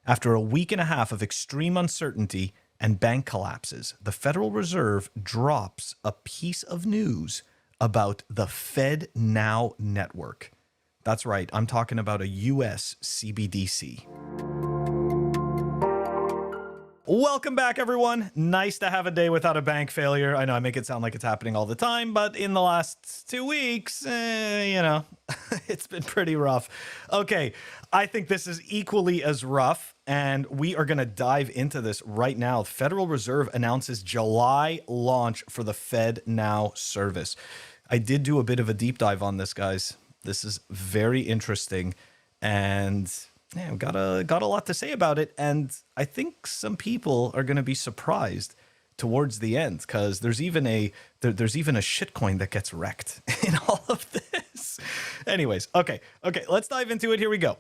After a week and a half of extreme uncertainty and bank collapses, the Federal Reserve drops a piece of news about the FedNow network. That's right, I'm talking about a US CBDC. Welcome back, everyone. Nice to have a day without a bank failure. I know I make it sound like it's happening all the time, but in the last 2 weeks, it's been pretty rough. Okay, I think this is equally as rough, and we are going to dive into this right now. The Federal Reserve announces July launch for the FedNow service. I did do a bit of a deep dive on this, guys. This is very interesting, and yeah, got a lot to say about it, and I think some people are going to be surprised towards the end, because there's even a shitcoin that gets wrecked in all of this. Anyways, okay, let's dive into it. Here we go.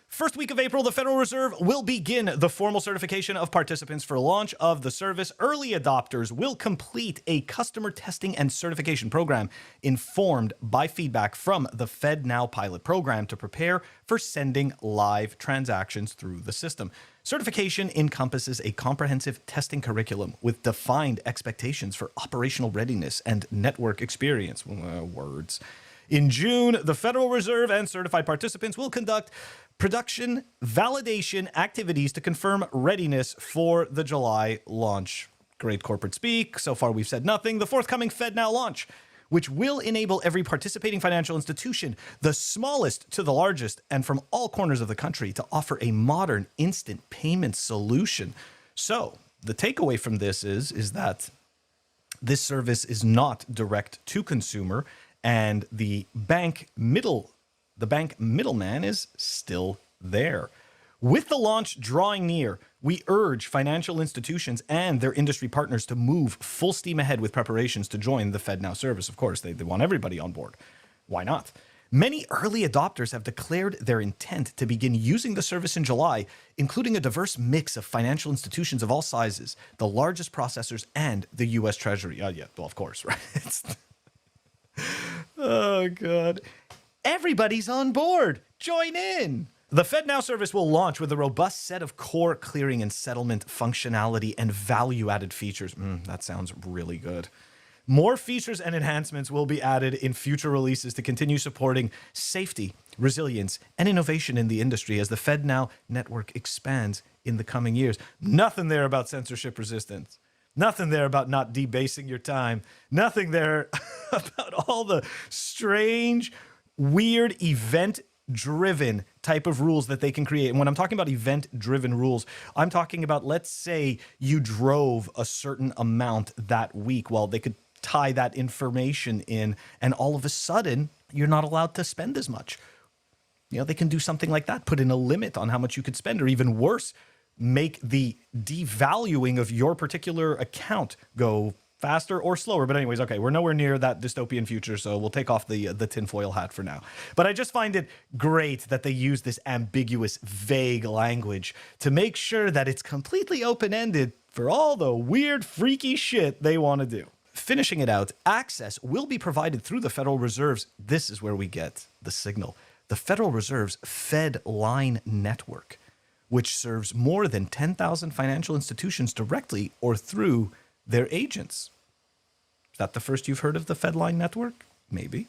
First week of April, the Federal Reserve will begin the formal certification of participants for launch of the service. Early adopters will complete a customer testing and certification program informed by feedback from the FedNow pilot program to prepare for sending live transactions through the system. Certification encompasses a comprehensive testing curriculum with defined expectations for operational readiness and network experience. Words. In June, the Federal Reserve and certified participants will conduct production validation activities to confirm readiness for the July launch. Great corporate speak. So far, we've said nothing. The forthcoming FedNow launch, which will enable every participating financial institution, the smallest to the largest, and from all corners of the country, to offer a modern instant payment solution. So the takeaway from this is that this service is not direct to consumer, and the bank middleman is still there. With the launch drawing near, we urge financial institutions and their industry partners to move full steam ahead with preparations to join the FedNow service. Of course, they want everybody on board. Why not? Many early adopters have declared their intent to begin using the service in July, including a diverse mix of financial institutions of all sizes, the largest processors, and the U.S. Treasury. Yeah, well, of course, right? Oh, God. Everybody's on board. Join in. The FedNow service will launch with a robust set of core clearing and settlement functionality and value-added features. That sounds really good. More features and enhancements will be added in future releases to continue supporting safety, resilience, and innovation in the industry as the FedNow network expands in the coming years. Nothing there about censorship resistance. Nothing there about not debasing your time. Nothing there about all the strange, weird, event-driven type of rules that they can create. And when I'm talking about event-driven rules, I'm talking about, let's say you drove a certain amount that week. Well, they could tie that information in, and all of a sudden, you're not allowed to spend as much. They can do something like that, put in a limit on how much you could spend, or even worse, make the devaluing of your particular account go faster or slower. But anyways, okay, we're nowhere near that dystopian future, so we'll take off the tinfoil hat for now. But I just find it great that they use this ambiguous, vague language to make sure that it's completely open-ended for all the weird, freaky shit they want to do. Finishing it out, access will be provided through the Federal Reserve's, this is where we get the signal, the Federal Reserve's Fedline network, which serves more than 10,000 financial institutions directly or through their agents. Is that the first you've heard of the Fedline network? Maybe.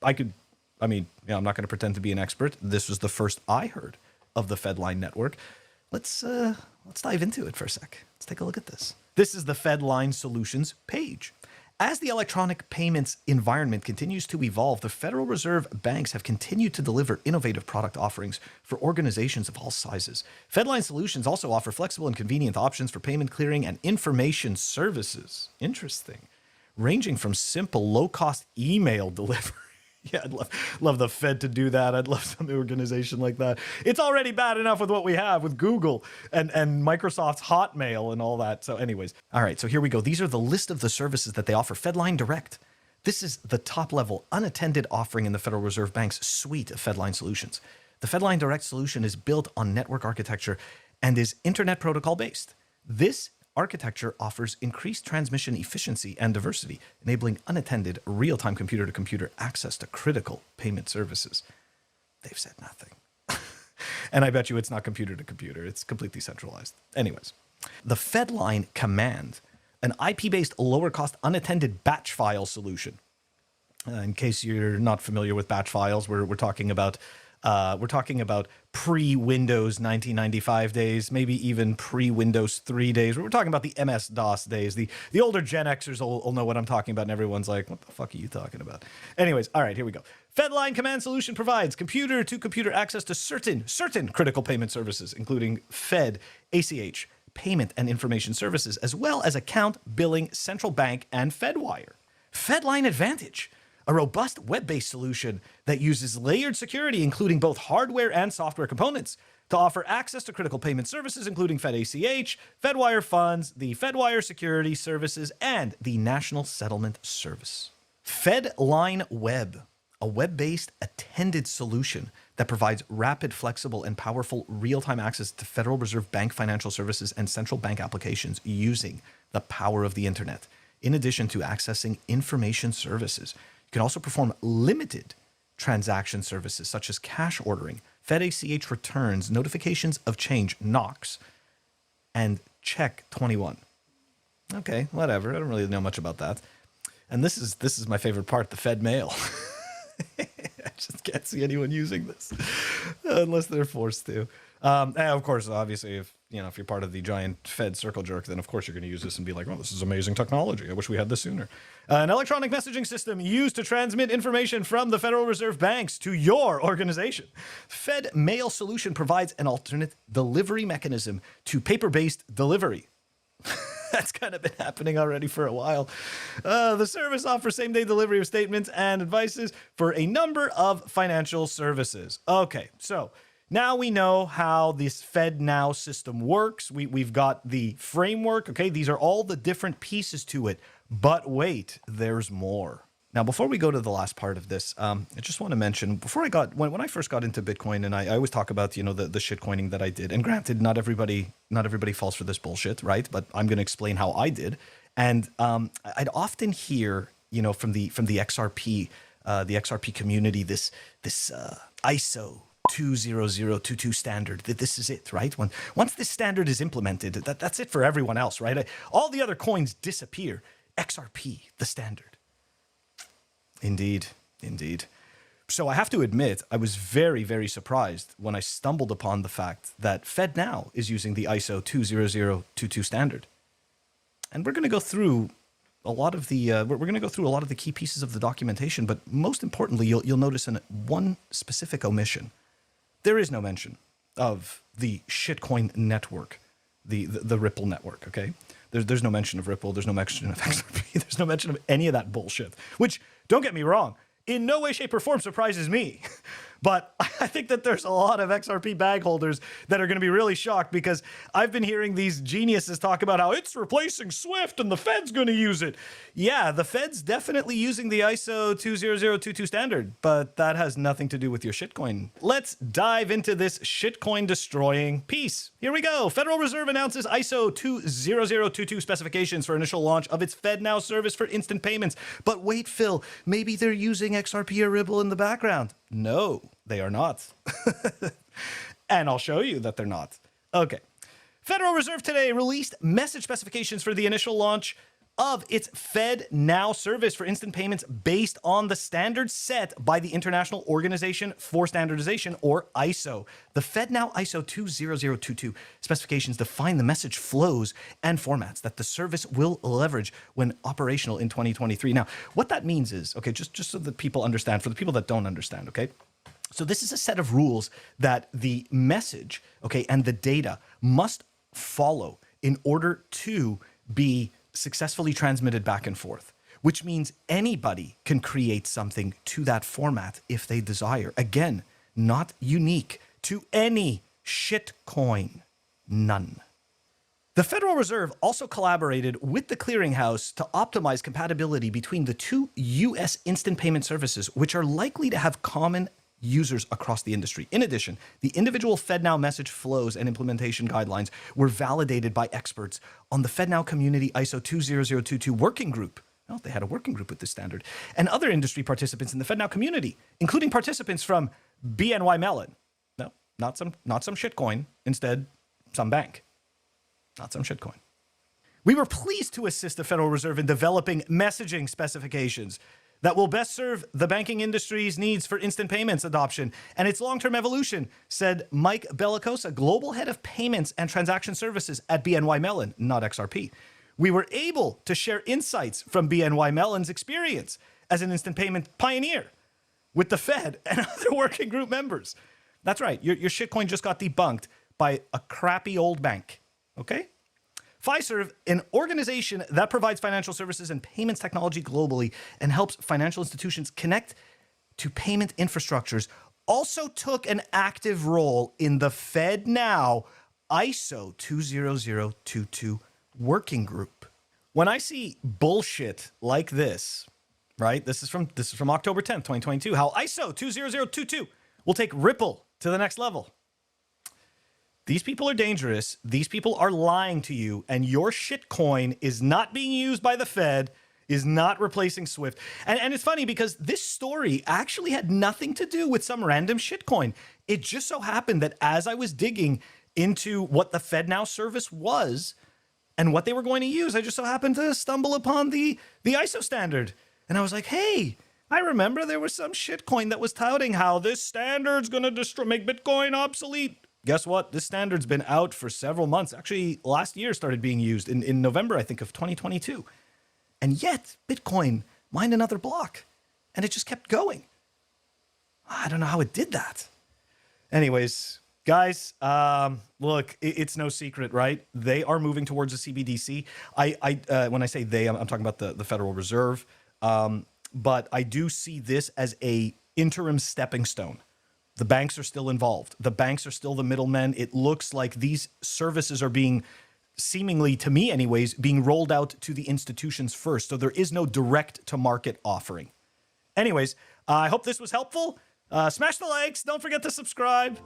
I'm not going to pretend to be an expert. This was the first I heard of the Fedline network. Let's dive into it for a sec. Let's take a look at this. This is the Fedline Solutions page. As the electronic payments environment continues to evolve, the Federal Reserve banks have continued to deliver innovative product offerings for organizations of all sizes. Fedline Solutions also offer flexible and convenient options for payment clearing and information services. Interesting. Ranging from simple, low-cost email delivery. Yeah, I'd love the Fed to do that. I'd love some organization like that. It's already bad enough with what we have with Google and Microsoft's Hotmail and all that. So anyways, all right, so here we go. These are the list of the services that they offer. Fedline Direct. This is the top-level, unattended offering in the Federal Reserve Bank's suite of Fedline solutions. The Fedline Direct solution is built on network architecture and is internet protocol-based. This architecture offers increased transmission efficiency and diversity, enabling unattended real-time computer-to-computer access to critical payment services. They've said nothing. And I bet you it's not computer to computer. It's completely centralized. Anyways, the Fedline command, an IP-based lower-cost unattended batch file solution. In case you're not familiar with batch files, we're talking about pre-Windows 1995 days, maybe even pre-Windows 3 days. We're talking about the MS-DOS days. The older Gen Xers will know what I'm talking about, and everyone's like, what the fuck are you talking about? Anyways, all right, here we go. Fedline Command Solution provides computer-to-computer access to certain critical payment services, including Fed, ACH, payment and information services, as well as account, billing, central bank, and Fedwire. Fedline Advantage, a robust web-based solution that uses layered security, including both hardware and software components, to offer access to critical payment services, including Fed ACH, Fedwire funds, the Fedwire security services, and the National Settlement Service. Fedline Web, a web-based attended solution that provides rapid, flexible, and powerful real-time access to Federal Reserve Bank financial services and central bank applications using the power of the internet, in addition to accessing information services. You can also perform limited transaction services such as cash ordering, Fed ACH returns, notifications of change, NOx, and Check 21. Okay, whatever. I don't really know much about that. And this is my favorite part, the Fed mail. I just can't see anyone using this unless they're forced to. And of course, obviously, if you're part of the giant Fed circle jerk, then of course you're going to use this and be like, "Oh, this is amazing technology. I wish we had this sooner." An electronic messaging system used to transmit information from the Federal Reserve banks to your organization. Fed Mail Solution provides an alternate delivery mechanism to paper-based delivery. That's kind of been happening already for a while. The service offers same-day delivery of statements and advices for a number of financial services. Okay, so now we know how this FedNow system works. We've got the framework. Okay, these are all the different pieces to it. But wait, there's more. Now, before we go to the last part of this, I just want to mention, when I first got into Bitcoin, and I always talk about, the shitcoining that I did. And granted, not everybody falls for this bullshit, right? But I'm going to explain how I did. And I'd often hear, from the XRP community, this ISO 20022 standard, that this is it, right? Once this standard is implemented, that's it for everyone else, right? All the other coins disappear. XRP, the standard. Indeed. So I have to admit, I was very, very surprised when I stumbled upon the fact that FedNow is using the ISO 20022 standard. And we're going to go through a lot of the key pieces of the documentation, but most importantly, you'll notice one specific omission. There is no mention of the shitcoin network, the Ripple network, okay? There's no mention of Ripple. There's no mention of XRP. There's no mention of any of that bullshit, which, don't get me wrong, in no way, shape, or form surprises me. But I think that there's a lot of XRP bag holders that are going to be really shocked, because I've been hearing these geniuses talk about how it's replacing Swift and the Fed's going to use it. Yeah, the Fed's definitely using the ISO 20022 standard, but that has nothing to do with your shitcoin. Let's dive into this shitcoin destroying piece. Here we go. Federal Reserve announces ISO 20022 specifications for initial launch of its FedNow service for instant payments. But wait, Phil, maybe they're using XRP or Ripple in the background. No, they are not. And I'll show you that they're not. Okay. Federal Reserve today released message specifications for the initial launch of its FedNow service for instant payments based on the standards set by the International Organization for Standardization, or ISO. The FedNow ISO 20022 specifications define the message flows and formats that the service will leverage when operational in 2023. Now, what that means is, okay, just so that people understand, for the people that don't understand, okay? So this is a set of rules that the message, okay, and the data must follow in order to be successfully transmitted back and forth, which means anybody can create something to that format if they desire. Again, not unique to any shitcoin. None. The Federal Reserve also collaborated with the clearinghouse to optimize compatibility between the two U.S. instant payment services, which are likely to have common users across the industry. In addition, the individual FedNow message flows and implementation guidelines were validated by experts on the FedNow Community ISO 20022 working group. Oh, they had a working group with this standard. And other industry participants in the FedNow community, including participants from BNY Mellon. No, Not some shitcoin. Instead, some bank. Not some shitcoin. We were pleased to assist the Federal Reserve in developing messaging specifications that will best serve the banking industry's needs for instant payments adoption and its long-term evolution, said Mike Bellicosa, global head of payments and transaction services at BNY Mellon, not XRP. We were able to share insights from BNY Mellon's experience as an instant payment pioneer with the Fed and other working group members. That's right. Your shitcoin just got debunked by a crappy old bank. Okay? Fiserv, an organization that provides financial services and payments technology globally and helps financial institutions connect to payment infrastructures, also took an active role in the FedNow ISO 20022 working group. When I see bullshit like this, right? This is from October 10th, 2022, how ISO 20022 will take Ripple to the next level. These people are dangerous. These people are lying to you, and your shitcoin is not being used by the Fed, is not replacing SWIFT. And it's funny because this story actually had nothing to do with some random shitcoin. It just so happened that as I was digging into what the FedNow service was and what they were going to use, I just so happened to stumble upon the ISO standard. And I was like, hey, I remember there was some shitcoin that was touting how this standard's going to make Bitcoin obsolete. Guess what? This standard's been out for several months. Actually, last year started being used in November, I think, of 2022. And yet, Bitcoin mined another block. And it just kept going. I don't know how it did that. Anyways, guys, look, it's no secret, right? They are moving towards a CBDC. When I say they, I'm talking about the Federal Reserve. But I do see this as a interim stepping stone. The banks are still involved. The banks are still the middlemen. It looks like these services are being, seemingly to me anyways, being rolled out to the institutions first. So there is no direct to market offering. Anyways, I hope this was helpful. Smash the likes. Don't forget to subscribe.